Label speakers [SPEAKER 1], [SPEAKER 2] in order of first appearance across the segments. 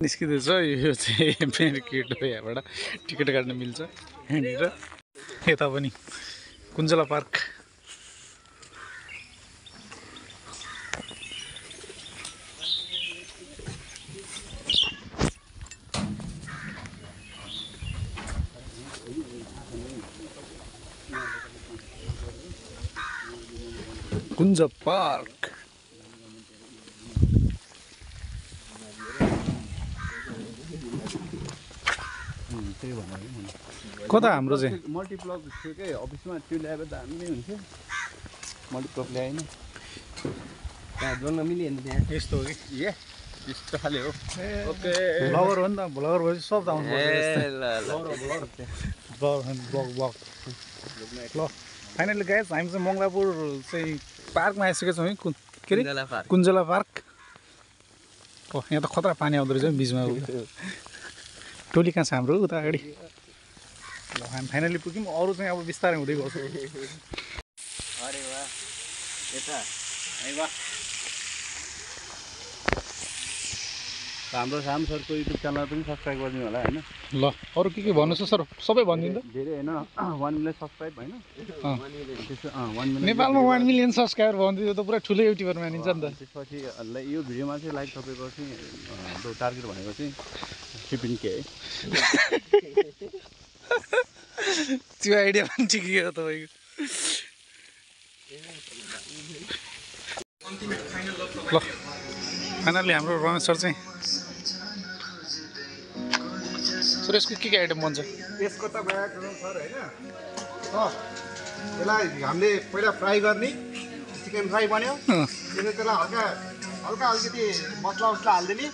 [SPEAKER 1] निस्किँदैछ यो चाहिँ मेरो गेट हो यहाँबाट टिकट काट्न मिल्छ यहाँनिर यता पनि कुञ्जला पार्क कुञ्ज पार्क कता हाम्रो चाहिँ
[SPEAKER 2] मल्टिप्लक थियो के अफिसमा त्यो ल्याएर दामी हुन्थ्यो मल्टिप्लक ल्याएन त्यहाँ जोड्न मिल्यो नि त्यहाँ
[SPEAKER 1] यस्तो हो कि
[SPEAKER 2] ए यस्तो खाले हो ओके
[SPEAKER 1] ब्लगर हो नि त ब्लगर भएपछि सब आउनु ब्लग ल फाइनली गाइस हामी चाहिँ मङ्गलापुर चाहिँ पार्कमा आइसकेको छौँ है के अरे कुञ्जला पार्क हो यहाँ त खतरा पानी आउँदो रहेछ बिचमा टोली कहाँ छ हाम्रो उता अगाडि ल हामी फाइनली पुग्यौँ अरू चाहिँ अब बिस्तारै हुँदै गर्छ
[SPEAKER 2] अरे वाह यता वाह हाम्रो साम सरको युट्युब च्यानल पनि सब्सक्राइब गरिदिनु होला होइन
[SPEAKER 1] ल अरू के भन्नुहोस् सर सबै भनिदिनु त
[SPEAKER 2] धेरै होइन 1 मिलियन सब्सक्राइब होइन त्यसो 1 मिलियन
[SPEAKER 1] नेपालमा 1 मिलियन सब्सक्राइबर भनिदियो त पुरा ठुलो युट्युबर मानिन्छ नि त
[SPEAKER 2] त्यसपछि यो भिडियोमा चाहिँ लाइक तपाईँको चाहिँ टार्गेट भनेको चाहिँ 15K
[SPEAKER 1] त्यो आइडिया पनि ठिकै हो तपाईँको ल फाइनली हाम्रो रमेश सर चाहिँ सर यसको के आइटम बन्छ
[SPEAKER 3] यसको त भइहाल्छ सर होइन यसलाई हामीले पहिला फ्राई गर्ने चिकन फ्राई बन्यो त्यसपछि त्यसलाई हल्का हल्का अलिकति मसला उसला हालिदिने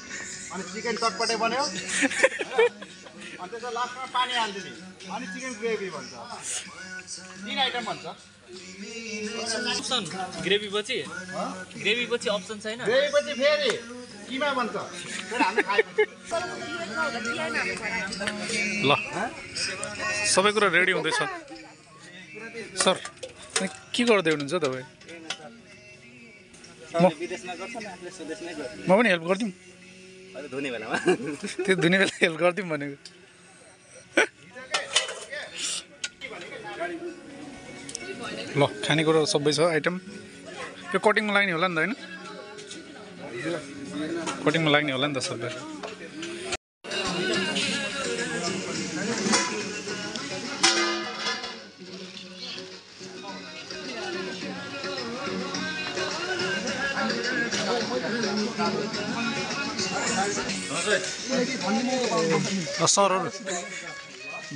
[SPEAKER 3] अनि चिकन चटपटे बन्यो अनि त्यसमा लास्टमा पानी हालिदिने अनि चिकन ग्रेभी भन्छ 3 आइटम भन्छ
[SPEAKER 4] अप्सन ग्रेभी पछि अप्सन छैन
[SPEAKER 3] ग्रेभी पछि फेरि किमा भन्छ फेरि हामीले खाएपछि
[SPEAKER 1] ल सबै कुरा रेडी हुँदैछ सर के गर्दै हुनुहुन्छ तपाईँ म पनि हेल्प गरिदिउँ
[SPEAKER 2] धुने बेलामा
[SPEAKER 1] त्यो धुने बेला हेल्प गरिदिउँ भनेको ल खानेकुरा सबै छ आइटम यो कटिङमा लाग्ने होला नि त होइन कटिङमा लाग्ने होला नि त सबै सरहरू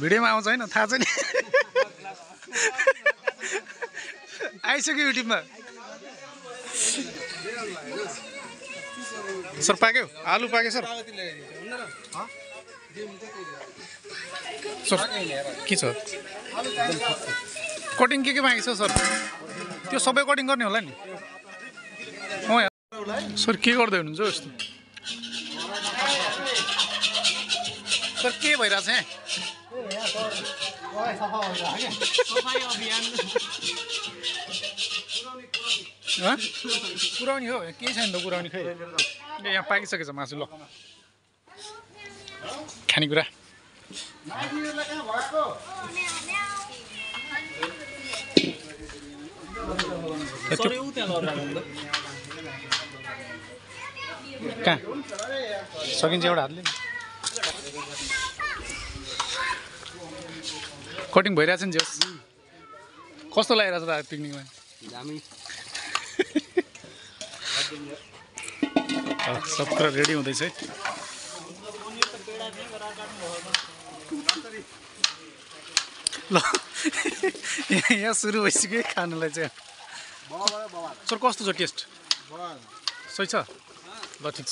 [SPEAKER 1] भिडियोमा आउँछ होइन थाहा छैन आइसक्यो युट्युबमा सर पाक्यो आलु पाक्यो सर सर के छ कटिङ के मागेको छ सर त्यो सबै कटिङ गर्ने होला नि सर के गर्दै हुनुहुन्छ यस्तो सर के भइरहेछ यहाँ पुऱ्याउने हो केही छैन त पुऱ्याउने खै यहाँ पाकिसकेछ मासु ल खानेकुरा कहाँ सकिन्छ एउटा हातले कटिङ भइरहेछ नि जोस् कस्तो लागिरहेछ त पिकनिकमा सब कुरा रेडी हुँदैछ है ल यहाँ सुरु भइसक्यो खानुलाई चाहिँ सर कस्तो छ टेस्ट सही छ ल ठिक छ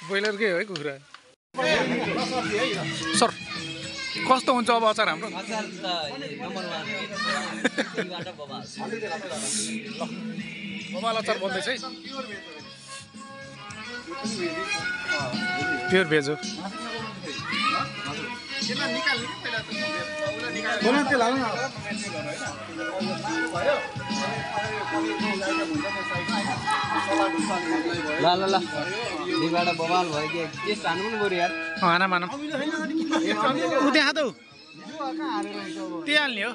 [SPEAKER 1] ब्रोइलरकै हो है कुखुरा सर कस्तो हुन्छ अब अचार हाम्रो बबाल अचार बन्दैछ है प्योर भेज हो
[SPEAKER 3] निकाल्ने पहिला त
[SPEAKER 2] ल ल ल दिबाट बवाल भयो कि टेस्ट हान्नु पनि बरु यार
[SPEAKER 1] हाना मानम उ त्यहाँ त त्यही हाल्ने हो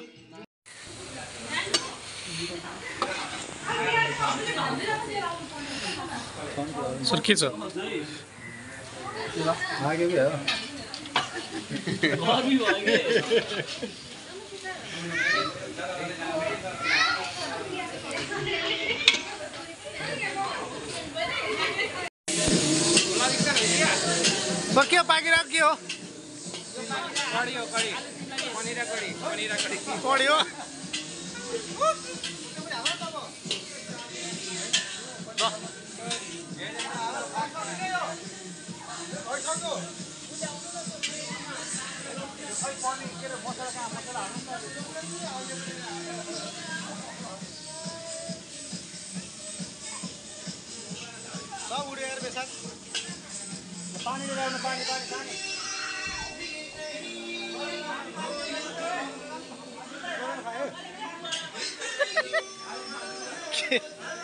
[SPEAKER 1] सर के छ सर के पाकिरहेको के हो
[SPEAKER 2] कडी हो कडी पनिर कडी
[SPEAKER 1] कडी हो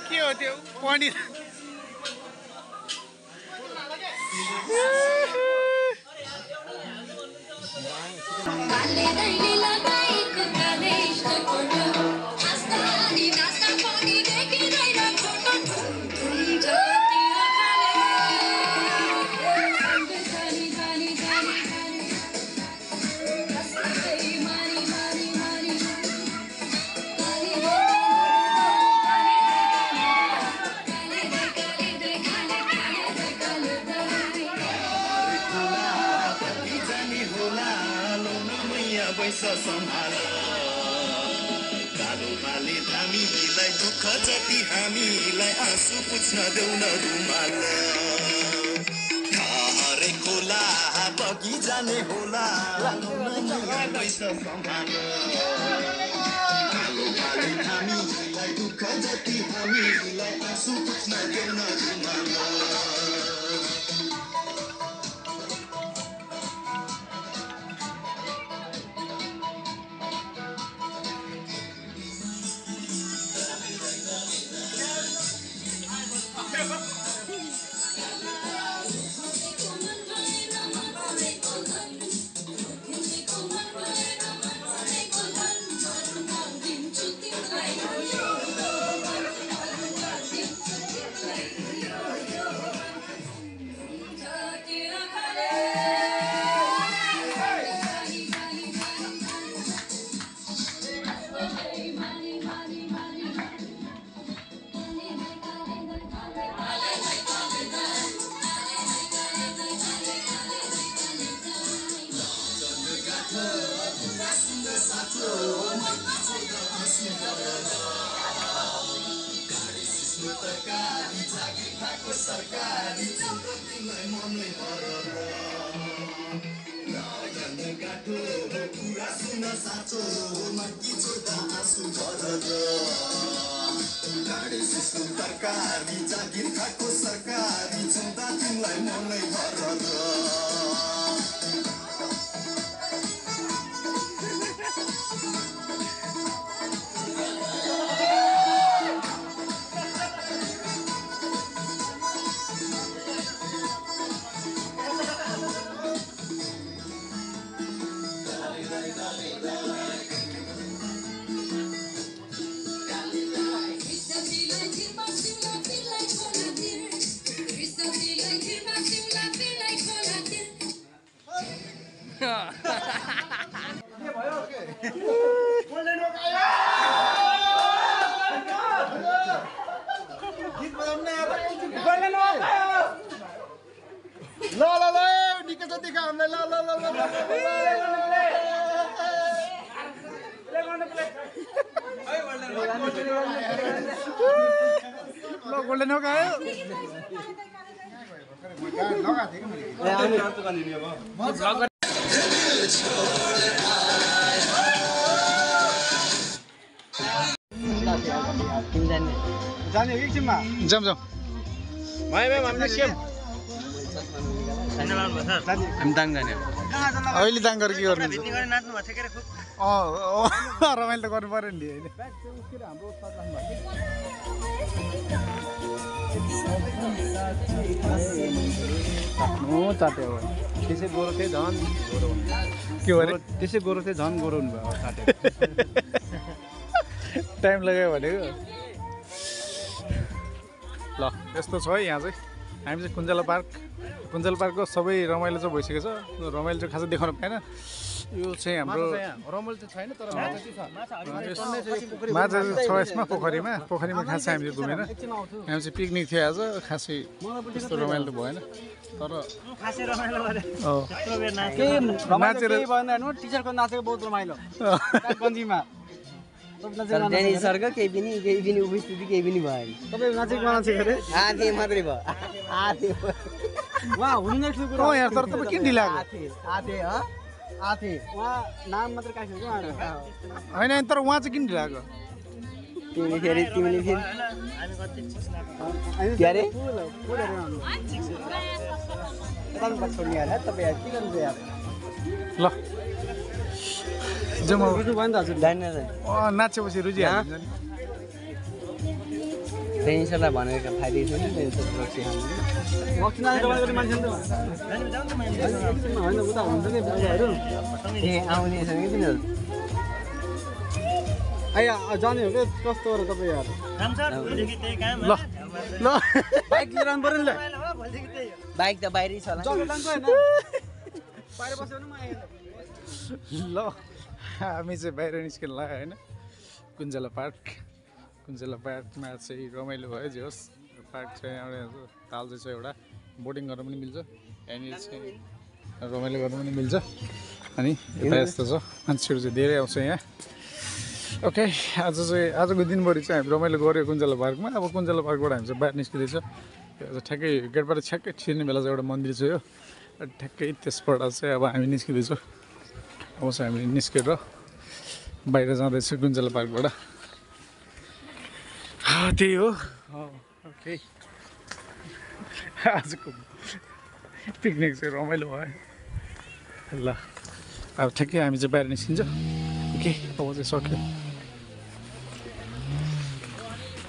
[SPEAKER 1] के हो त्यो पनिर
[SPEAKER 5] कालो भाले धामीलाई दुःख जति हामीलाई आँसु पुछ्न देऊ न रुमाल हरे खोला बगी जाने होला सम्हाल कालो भाले धामीलाई दुःख जति हामीलाई आँसु पुछ्न देऊ न रुमाल सरकारी तिमीलाई मनै गाठो कुरा सुन साँचो माथि छोड्दा आँसु भरद गाडी सिस्नु तरकारी जागिर खाएको सरकारी छुँदा तिमीलाई मनै भरद
[SPEAKER 1] गोल्डन हो गयो
[SPEAKER 3] जाने एकछिनमा
[SPEAKER 1] जाम जाम
[SPEAKER 2] हामी ताङ जाने
[SPEAKER 1] अहिले दाङ गरेर के गर्नुहुन्छ रमाइलो त गर्नु पऱ्यो नि होइन
[SPEAKER 2] चाट्यो त्यसै गोरो थिएँ झन् गोरो
[SPEAKER 1] के भने
[SPEAKER 2] त्यसै गोरो थिएँ झन् गोरो हुनुभयो चाट्यो
[SPEAKER 1] टाइम लाग्यो भनेको ल यस्तो छ है यहाँ चाहिँ हामी चाहिँ कुञ्जला पार्कको सबै रमाइलो चाहिँ भइसकेको छ रमाइलो चाहिँ खासै देखाउन पाएन यो चाहिँ हाम्रो
[SPEAKER 2] रमाइलो त छैन तर माछा चाहिँ छ
[SPEAKER 1] माछा छ यसमा पोखरीमा खासै हामीले घुमेन हामी चाहिँ पिकनिक थियो आज खासै त्यस्तो रमाइलो त भएन तर नाचेर
[SPEAKER 3] टिचरको नाचेको बहुत रमाइलो
[SPEAKER 6] सरको केही पनि उपस्थिति केही पनि भएन
[SPEAKER 3] तपाईँ नाचेको नाचेको अरे
[SPEAKER 6] आधे मात्रै भयो आधे
[SPEAKER 3] उहाँ हुनु नै ठुलो कुरा
[SPEAKER 1] यहाँ तर तपाईँ किन ढिला
[SPEAKER 6] आधे
[SPEAKER 3] आथे उहाँ नाम मात्र काट्नु
[SPEAKER 1] होइन तर उहाँ चाहिँ किन ढिला गयो
[SPEAKER 6] तिमीले फेरि के अरे
[SPEAKER 1] ल जम्मा
[SPEAKER 3] बुझ्नु भयो नि त हजुर
[SPEAKER 1] नाचेपछि रुचि हाल्छ नि
[SPEAKER 6] टेन्सनलाई भनेको फाइदै थियो नि
[SPEAKER 3] होइन उता हुन्छ नि बुझाहरू
[SPEAKER 6] आउने छ कि तिनीहरू
[SPEAKER 3] जाने हो क्या कस्तो हो र तपाईँ
[SPEAKER 1] ल ल
[SPEAKER 3] बाइक लिएर आउनु पऱ्यो नि
[SPEAKER 6] बाइक त बाहिरै छ होला
[SPEAKER 3] बाहिर बस्यो भने
[SPEAKER 1] ल हामी चाहिँ बाहिर निस्किन लाग्यो होइन कुञ्जला पार्कमा चाहिँ रमाइलो भयो जे होस् पार्क चाहिँ एउटा ताल चाहिँ छ एउटा बोटिङ गर्न पनि मिल्छ यहाँनिर चाहिँ रमाइलो गर्न पनि मिल्छ अनि यता यस्तो छ मान्छेहरू चाहिँ धेरै आउँछ यहाँ ओके आजको दिनभरि चाहिँ हामी रमाइलो गऱ्यो कुञ्जला पार्कमा अब कुञ्जला पार्कबाट हामी चाहिँ बाहिर निस्किँदैछ ठ्याक्कै गेटबाट ठ्याक्कै छिर्ने बेला चाहिँ एउटा मन्दिर छ यो ठ्याक्कै त्यसबाट चाहिँ अब हामी निस्किँदैछौँ अब चाहिँ हामी निस्केर बाहिर जाँदैछौँ कुञ्जला पार्कबाट त्यही हो ओके आजको पिकनिक चाहिँ रमाइलो भयो ल अब ठ्याक्कै हामी चाहिँ बाहिर निस्किन्छ ओके अब चाहिँ सक्यो